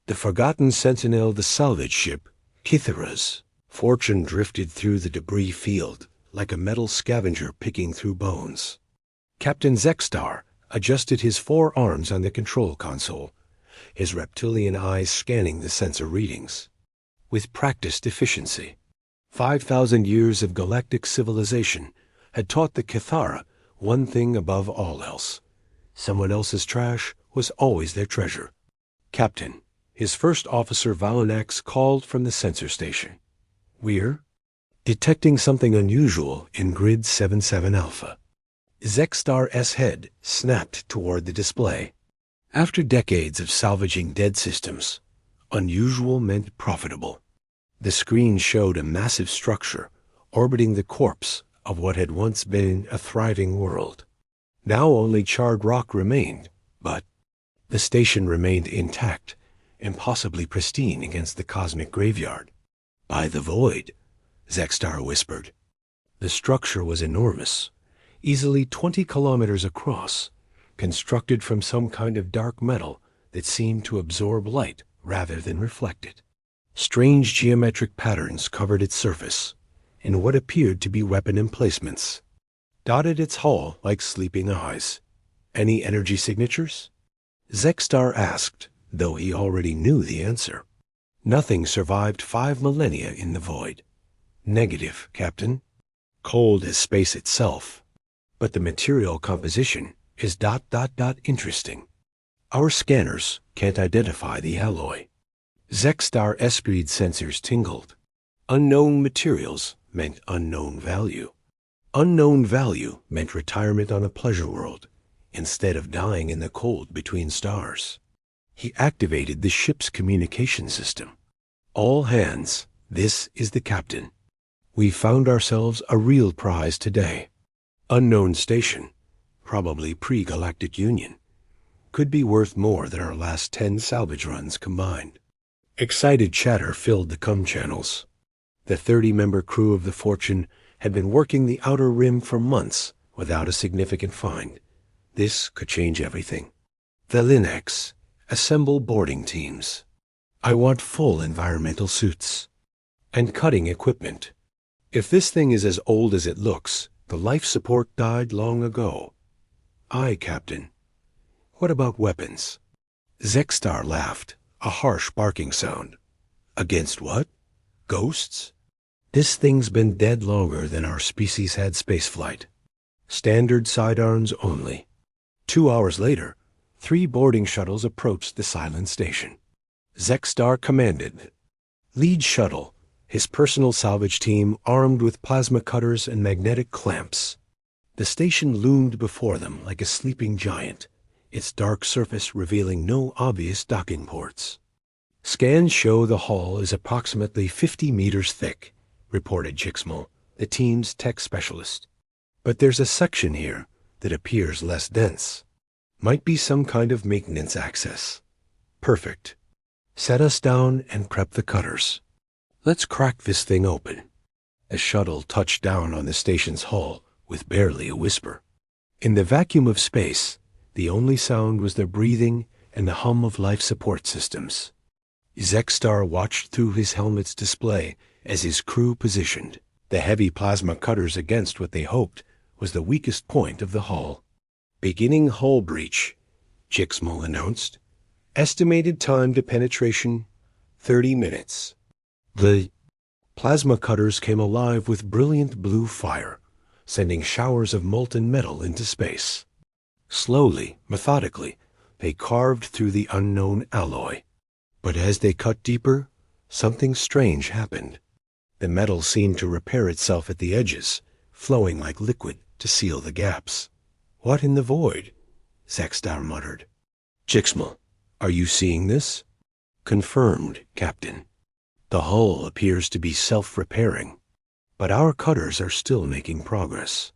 The forgotten sentinel, the salvage ship, Kitharas. Fortune drifted through the debris field like a metal scavenger picking through bones. Captain Zexstar adjusted his forearms on the control console, his reptilian eyes scanning the sensor readings. With practiced efficiency, 5,000 years of galactic civilization had taught the Kithara one thing above all else. Someone else's trash was always their treasure. Captain, his first officer Valanax called from the sensor station. We're detecting something unusual in Grid 77 Alpha. Zexstar's head snapped toward the display. After decades of salvaging dead systems, unusual meant profitable. The screen showed a massive structure orbiting the corpse of what had once been a thriving world. Now only charred rock remained, but the station remained intact, impossibly pristine against the cosmic graveyard. By the void, Zexstar whispered. The structure was enormous, easily 20 kilometers across, constructed from some kind of dark metal that seemed to absorb light rather than reflect it. Strange geometric patterns covered its surface, and what appeared to be weapon emplacements dotted its hull like sleeping eyes. Any energy signatures? Zexstar asked, though he already knew the answer. Nothing survived 5 millennia in the void. Negative, Captain. Cold as space itself. But the material composition is ... interesting. Our scanners can't identify the alloy. Zexstar Esprit sensors tingled. Unknown materials meant unknown value. Unknown value meant retirement on a pleasure world, instead of dying in the cold between stars. He activated the ship's communication system. All hands, this is the captain. We found ourselves a real prize today. Unknown station, probably pre-Galactic Union, could be worth more than our last 10 salvage runs combined. Excited chatter filled the comm channels. The 30-member crew of the Fortune had been working the outer rim for months without a significant find. This could change everything. The Linux, assemble boarding teams. I want full environmental suits. And cutting equipment. If this thing is as old as it looks, the life support died long ago. Aye, Captain. What about weapons? Zexstar laughed, a harsh barking sound. Against what? Ghosts? This thing's been dead longer than our species had spaceflight. Standard sidearms only. 2 hours later, 3 boarding shuttles approached the silent station. Zexstar commanded. Lead shuttle, his personal salvage team armed with plasma cutters and magnetic clamps. The station loomed before them like a sleeping giant, its dark surface revealing no obvious docking ports. Scans show the hull is approximately 50 meters thick, reported Jixmal, the team's tech specialist. But there's a section here that appears less dense. Might be some kind of maintenance access. Perfect. Set us down and prep the cutters. Let's crack this thing open. A shuttle touched down on the station's hull with barely a whisper. In the vacuum of space, the only sound was the breathing and the hum of life support systems. Zexstar watched through his helmet's display as his crew positioned. The heavy plasma cutters against what they hoped was the weakest point of the hull. Beginning hull breach, Jixmal announced. Estimated time to penetration, 30 minutes. The plasma cutters came alive with brilliant blue fire, sending showers of molten metal into space. Slowly, methodically, they carved through the unknown alloy. But as they cut deeper, something strange happened. The metal seemed to repair itself at the edges, flowing like liquid to seal the gaps. What in the void? Zexstar muttered. Jixmal, are you seeing this? Confirmed, Captain. The hull appears to be self-repairing, but our cutters are still making progress.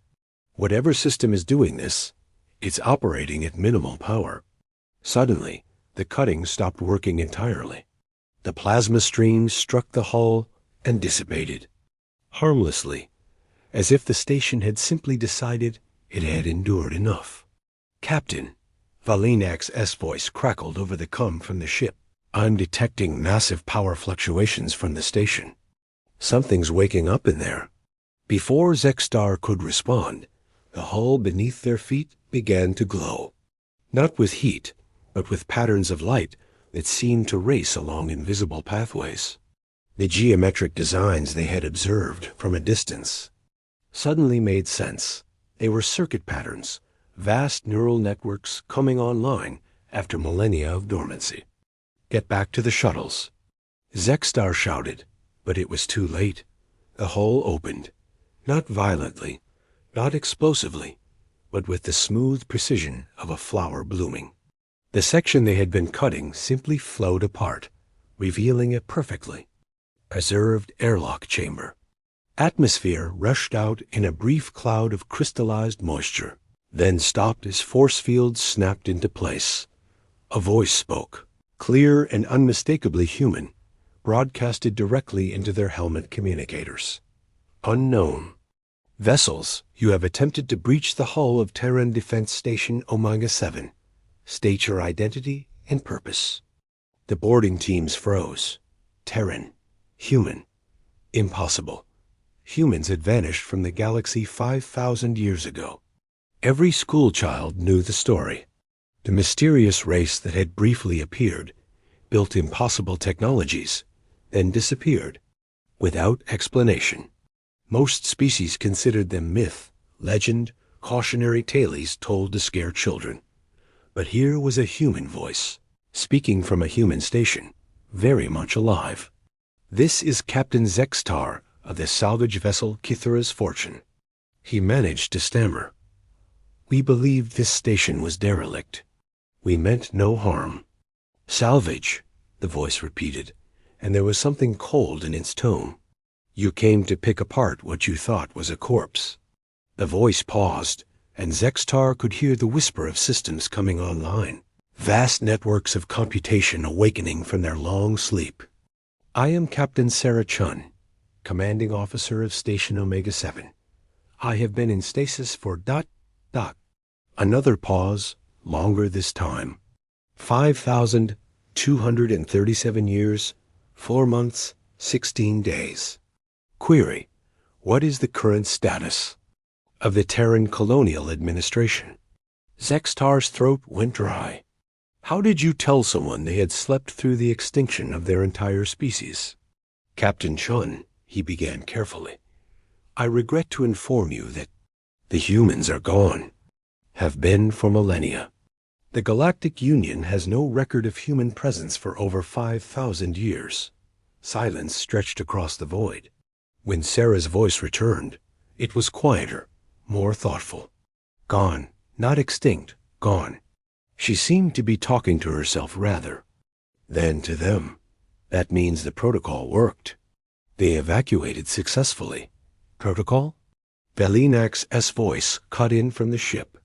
Whatever system is doing this, it's operating at minimal power. Suddenly, the cutting stopped working entirely. The plasma streams struck the hull and dissipated, harmlessly, as if the station had simply decided it had endured enough. Captain, Valinax's voice crackled over the comm from the ship. I'm detecting massive power fluctuations from the station. Something's waking up in there. Before Zexstar could respond, the hull beneath their feet began to glow. Not with heat, but with patterns of light that seemed to race along invisible pathways. The geometric designs they had observed from a distance suddenly made sense. They were circuit patterns, vast neural networks coming online after millennia of dormancy. "Get back to the shuttles," Zexstar shouted, but it was too late. The hull opened, not violently, not explosively, but with the smooth precision of a flower blooming. The section they had been cutting simply flowed apart, revealing a perfectly preserved airlock chamber. Atmosphere rushed out in a brief cloud of crystallized moisture, then stopped as force fields snapped into place. A voice spoke, clear and unmistakably human, broadcasted directly into their helmet communicators. "Unknown. Vessels, you have attempted to breach the hull of Terran Defense Station Omega-7. State your identity and purpose." The boarding teams froze. Terran. Human. Impossible. Humans had vanished from the galaxy 5,000 years ago. Every schoolchild knew the story. The mysterious race that had briefly appeared, built impossible technologies, then disappeared, without explanation. Most species considered them myth, legend, cautionary tales told to scare children. But here was a human voice, speaking from a human station, very much alive. "This is Captain Zexstar of the salvage vessel Kythera's Fortune." He managed to stammer. "We believed this station was derelict. We meant no harm." "Salvage," the voice repeated, and there was something cold in its tone. "You came to pick apart what you thought was a corpse." The voice paused, and Zexstar could hear the whisper of systems coming online, vast networks of computation awakening from their long sleep. "I am Captain Sarah Chun, commanding officer of Station Omega-7. I have been in stasis for ... Another pause, longer this time. 5,237 years, 4 months, 16 days. Query: what is the current status of the Terran Colonial Administration? Zexstar's throat went dry. How did you tell someone they had slept through the extinction of their entire species? Captain Chun, he began carefully, I regret to inform you that the humans are gone, have been for millennia. The Galactic Union has no record of human presence for over 5,000 years. Silence stretched across the void. When Sarah's voice returned, it was quieter, more thoughtful. Gone, not extinct, gone. She seemed to be talking to herself rather than to them. That means the protocol worked. They evacuated successfully. Protocol? Velinak's voice cut in from the ship.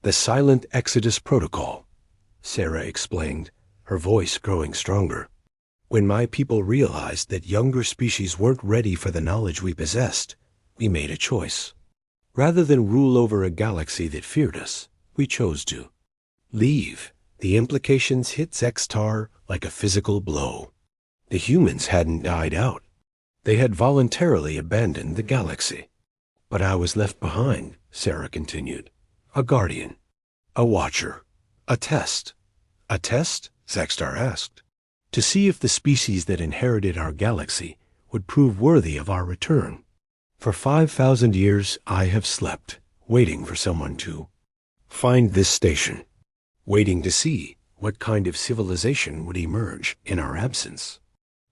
The silent exodus protocol, Sarah explained, her voice growing stronger. When my people realized that younger species weren't ready for the knowledge we possessed, we made a choice. Rather than rule over a galaxy that feared us, we chose to leave. The implications hit Zexstar like a physical blow. The humans hadn't died out. They had voluntarily abandoned the galaxy. But I was left behind, Sarah continued. A guardian, a watcher, a test. A test? Zexstar asked. To see if the species that inherited our galaxy would prove worthy of our return. For 5,000 years I have slept, waiting for someone to find this station, waiting to see what kind of civilization would emerge in our absence.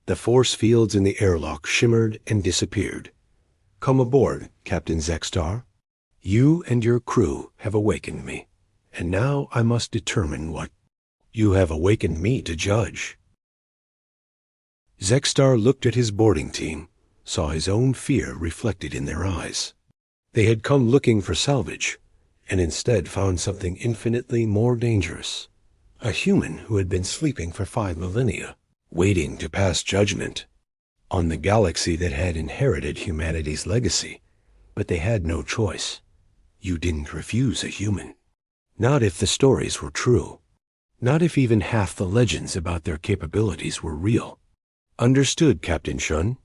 The force fields in the airlock shimmered and disappeared. Come aboard, Captain Zexstar. You and your crew have awakened me, and now I must determine what you have awakened me to judge. Zexstar looked at his boarding team, saw his own fear reflected in their eyes. They had come looking for salvage, and instead found something infinitely more dangerous. A human who had been sleeping for 5 millennia, waiting to pass judgment on the galaxy that had inherited humanity's legacy. But they had no choice. You didn't refuse a human. Not if the stories were true. Not if even half the legends about their capabilities were real. Understood, Captain Shun.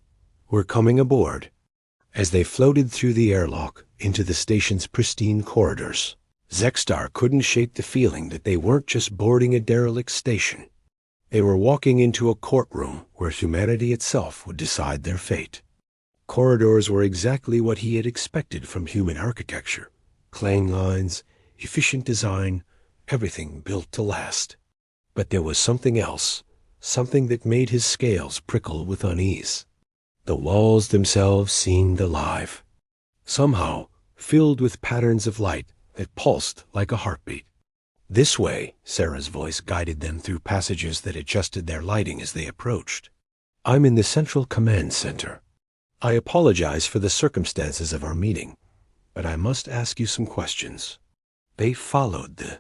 We're coming aboard. As they floated through the airlock into the station's pristine corridors, Zexstar couldn't shake the feeling that they weren't just boarding a derelict station. They were walking into a courtroom where humanity itself would decide their fate. Corridors were exactly what he had expected from human architecture. Clang lines, efficient design, everything built to last. But there was something else, something that made his scales prickle with unease. The walls themselves seemed alive, somehow filled with patterns of light that pulsed like a heartbeat. This way, Sarah's voice guided them through passages that adjusted their lighting as they approached. I'm in the Central Command Center. I apologize for the circumstances of our meeting, but I must ask you some questions. They followed the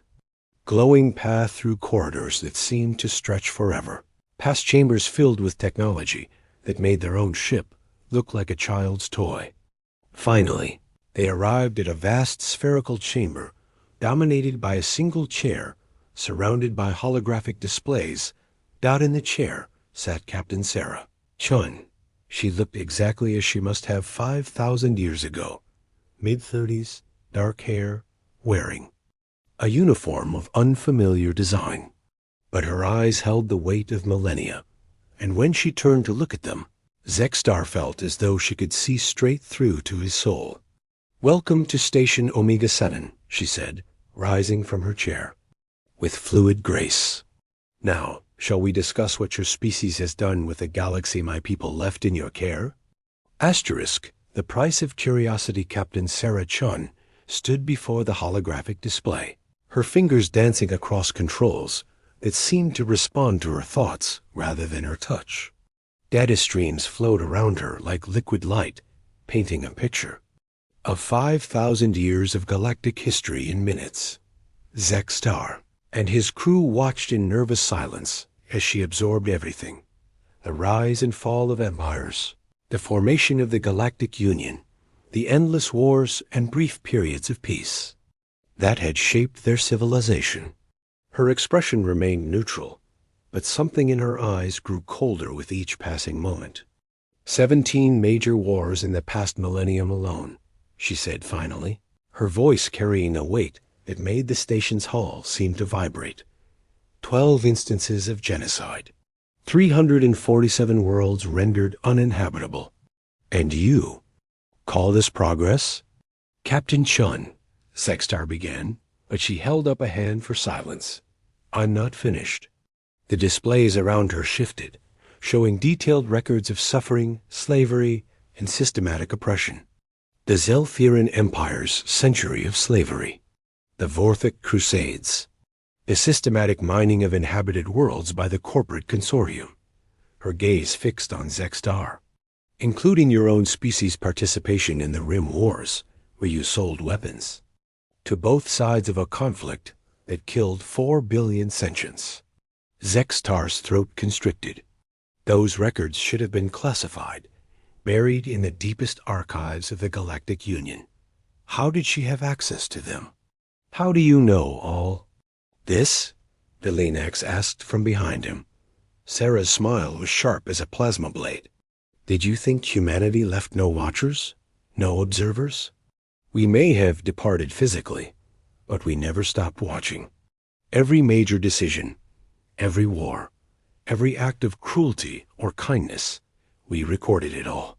glowing path through corridors that seemed to stretch forever, past chambers filled with technology that made their own ship look like a child's toy. Finally, they arrived at a vast spherical chamber dominated by a single chair, surrounded by holographic displays. Down in the chair sat Captain Sarah Chun. She looked exactly as she must have 5,000 years ago, mid-30s, dark hair, wearing a uniform of unfamiliar design. But her eyes held the weight of millennia, and when she turned to look at them, Zexstar felt as though she could see straight through to his soul. Welcome to Station Omega 7, she said, rising from her chair with fluid grace. Now, shall we discuss what your species has done with the galaxy my people left in your care? Asterisk, the price of curiosity. Captain Sarah Chun stood before the holographic display, her fingers dancing across controls that seemed to respond to her thoughts rather than her touch. Data streams flowed around her like liquid light, painting a picture of 5,000 years of galactic history in minutes. Zexstar and his crew watched in nervous silence as she absorbed everything: the rise and fall of empires, the formation of the Galactic Union, the endless wars and brief periods of peace that had shaped their civilization. Her expression remained neutral, but something in her eyes grew colder with each passing moment. 17 major wars in the past millennium alone, she said finally, her voice carrying a weight that made the station's hall seem to vibrate. 12 instances of genocide, 347 worlds rendered uninhabitable. And you call this progress? Captain Chun, Zexstar began, but she held up a hand for silence. I'm not finished. The displays around her shifted, showing detailed records of suffering, slavery, and systematic oppression. The Zelthiran Empire's century of slavery, the Vorthic Crusades, the systematic mining of inhabited worlds by the corporate consortium. Her gaze fixed on Zexstar, including your own species' participation in the Rim Wars, where you sold weapons to both sides of a conflict that killed 4 billion sentients. Zexstar's throat constricted. Those records should have been classified, buried in the deepest archives of the Galactic Union. How did she have access to them? How do you know all this? Velenax asked from behind him. Sarah's smile was sharp as a plasma blade. Did you think humanity left no watchers? No observers? We may have departed physically, but we never stopped watching. Every major decision, every war, every act of cruelty or kindness, we recorded it all.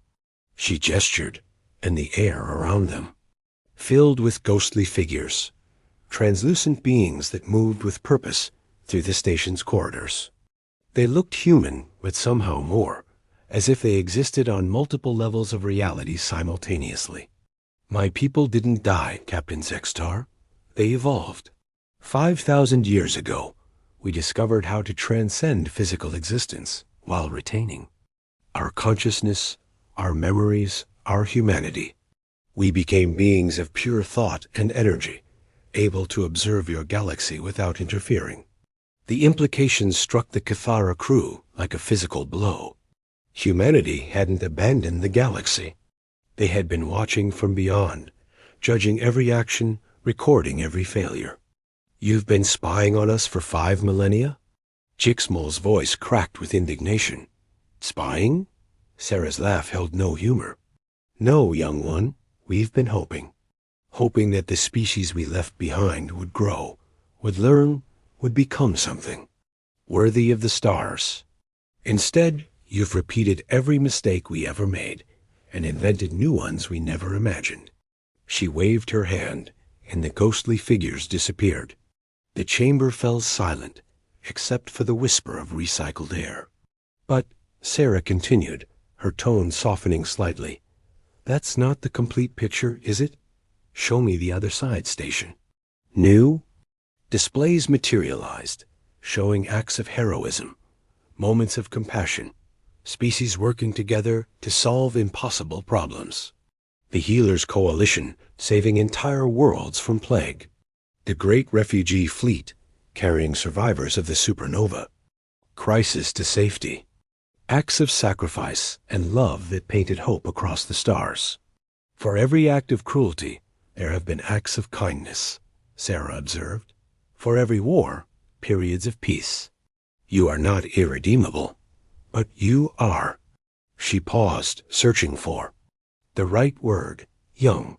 She gestured, and the air around them filled with ghostly figures, translucent beings that moved with purpose through the station's corridors. They looked human, but somehow more, as if they existed on multiple levels of reality simultaneously. My people didn't die, Captain Zexstar. They evolved. 5,000 years ago, we discovered how to transcend physical existence while retaining our consciousness, our memories, our humanity. We became beings of pure thought and energy, able to observe your galaxy without interfering. The implications struck the Cathara crew like a physical blow. Humanity hadn't abandoned the galaxy. They had been watching from beyond, judging every action, recording every failure. You've been spying on us for 5 millennia? Jixmal's voice cracked with indignation. Spying? Sarah's laugh held no humor. No, young one, we've been hoping. Hoping that the species we left behind would grow, would learn, would become something. Worthy of the stars. Instead, you've repeated every mistake we ever made, and invented new ones we never imagined. She waved her hand, and the ghostly figures disappeared. The chamber fell silent, except for the whisper of recycled air. But, Sarah continued, her tone softening slightly, that's not the complete picture, is it? Show me the other side station. New? Displays materialized, showing acts of heroism, moments of compassion, species working together to solve impossible problems. The Healers Coalition saving entire worlds from plague. The Great Refugee Fleet carrying survivors of the supernova. Crisis to safety. Acts of sacrifice and love that painted hope across the stars. For every act of cruelty, there have been acts of kindness, Sarah observed. For every war, periods of peace. You are not irredeemable, but you are. She paused, searching for the right word, young.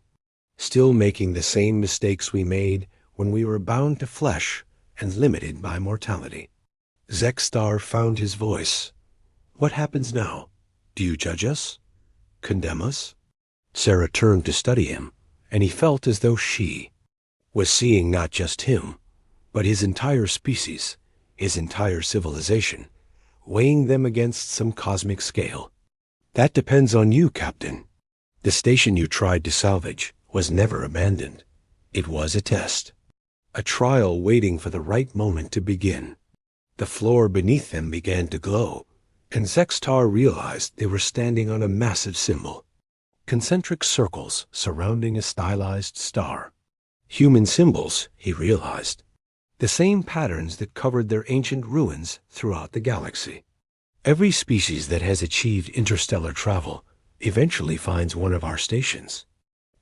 Still making the same mistakes we made when we were bound to flesh and limited by mortality. Zexstar found his voice. What happens now? Do you judge us? Condemn us? Sarah turned to study him, and he felt as though she was seeing not just him, but his entire species, his entire civilization, weighing them against some cosmic scale. That depends on you, Captain. The station you tried to salvage was never abandoned. It was a test. A trial waiting for the right moment to begin. The floor beneath them began to glow, and Zexstar realized they were standing on a massive symbol. Concentric circles surrounding a stylized star. Human symbols, he realized. The same patterns that covered their ancient ruins throughout the galaxy. Every species that has achieved interstellar travel eventually finds one of our stations.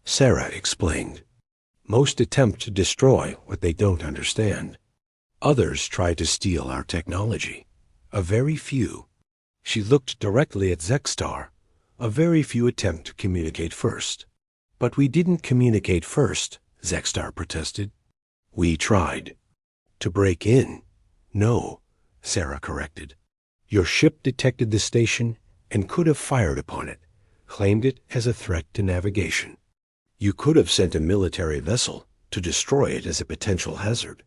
Sarah explained. Most attempt to destroy what they don't understand. Others try to steal our technology. A very few. She looked directly at Zexstar. A very few attempt to communicate first. But we didn't communicate first, Zexstar protested. We tried. To break in? No, Sarah corrected. Your ship detected the station and could have fired upon it, claimed it as a threat to navigation. You could have sent a military vessel to destroy it as a potential hazard.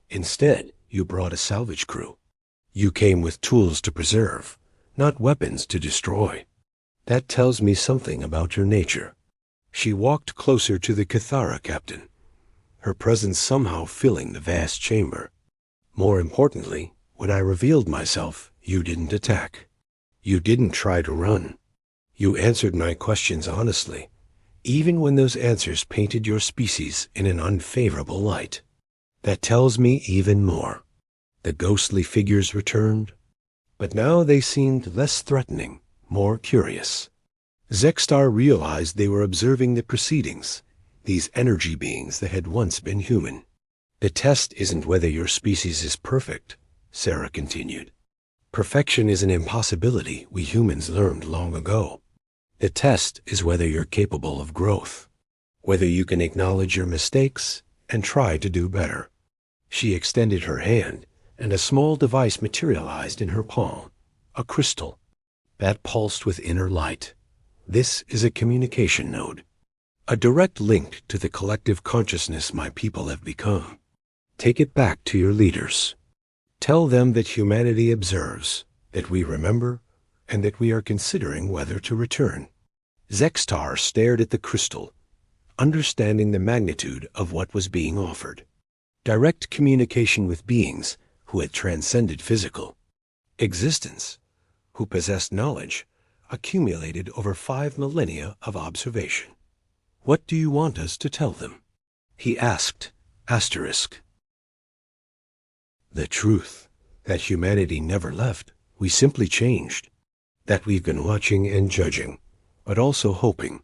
Instead, you brought a salvage crew. You came with tools to preserve, not weapons to destroy. That tells me something about your nature. She walked closer to the Cathara captain, her presence somehow filling the vast chamber. More importantly, when I revealed myself, you didn't attack. You didn't try to run. You answered my questions honestly, even when those answers painted your species in an unfavorable light. That tells me even more. The ghostly figures returned, but now they seemed less threatening, more curious. Zexstar realized they were observing the proceedings, these energy beings that had once been human. The test isn't whether your species is perfect, Sarah continued. Perfection is an impossibility we humans learned long ago. The test is whether you're capable of growth, whether you can acknowledge your mistakes and try to do better. She extended her hand, and a small device materialized in her palm, a crystal that pulsed with inner light. This is a communication node, a direct link to the collective consciousness my people have become. Take it back to your leaders. Tell them that humanity observes, that we remember, and that we are considering whether to return. Zexstar stared at the crystal, understanding the magnitude of what was being offered. Direct communication with beings who had transcended physical existence, who possessed knowledge accumulated over 5 millennia of observation. What do you want us to tell them? He asked, asterisk. The truth, that humanity never left, we simply changed. That we've been watching and judging, but also hoping.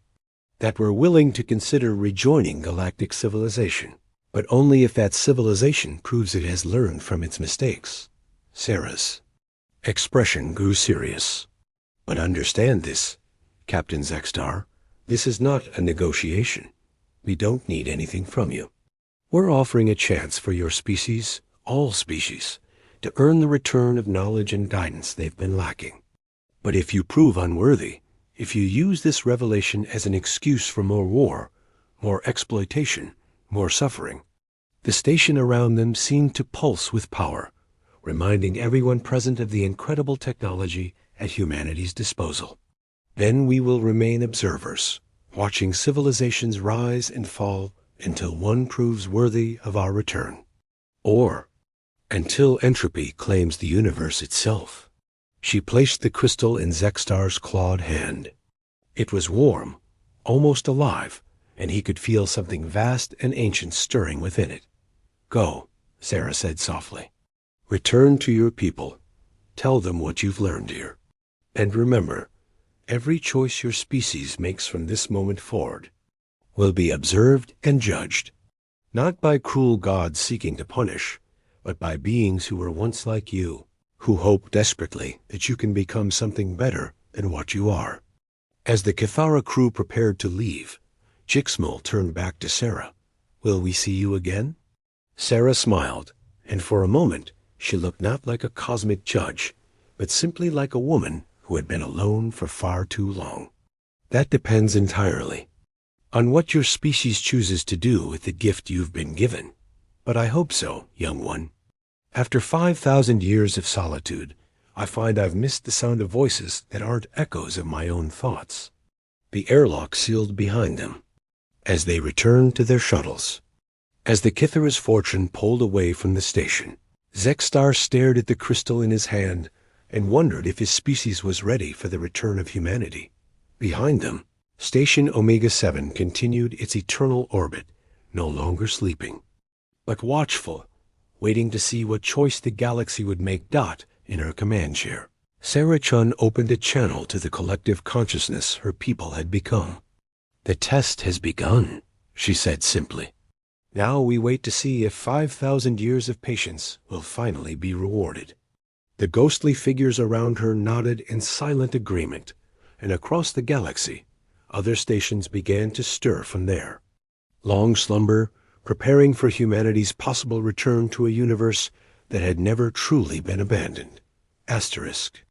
That we're willing to consider rejoining galactic civilization, but only if that civilization proves it has learned from its mistakes. Sarah's expression grew serious. But understand this, Captain Zextar. This is not a negotiation. We don't need anything from you. We're offering a chance for your species, all species, to earn the return of knowledge and guidance they've been lacking. But if you prove unworthy, if you use this revelation as an excuse for more war, more exploitation, more suffering. The station around them seemed to pulse with power, reminding everyone present of the incredible technology at humanity's disposal. Then we will remain observers, watching civilizations rise and fall until one proves worthy of our return. Or until entropy claims the universe itself. She placed the crystal in Zextar's clawed hand. It was warm, almost alive, and he could feel something vast and ancient stirring within it. Go, Sarah said softly. Return to your people. Tell them what you've learned here. And remember, every choice your species makes from this moment forward will be observed and judged, not by cruel gods seeking to punish, but by beings who were once like you, who hope desperately that you can become something better than what you are. As the Cathara crew prepared to leave, Jixmal turned back to Sarah. Will we see you again? Sarah smiled, and for a moment she looked not like a cosmic judge, but simply like a woman who had been alone for far too long. That depends entirely on what your species chooses to do with the gift you've been given. But I hope so, young one. After 5,000 years of solitude, I find I've missed the sound of voices that aren't echoes of my own thoughts. The airlock sealed behind them as they returned to their shuttles. As the Kithara's fortune pulled away from the station, Zextar stared at the crystal in his hand and wondered if his species was ready for the return of humanity. Behind them, Station Omega-7 continued its eternal orbit, no longer sleeping, but watchful, waiting to see what choice the galaxy would make Dot in her command chair. Sarah Chun opened a channel to the collective consciousness her people had become. The test has begun, she said simply. Now we wait to see if 5,000 years of patience will finally be rewarded. The ghostly figures around her nodded in silent agreement, and across the galaxy, other stations began to stir from there. Long slumber, preparing for humanity's possible return to a universe that had never truly been abandoned. Asterisk.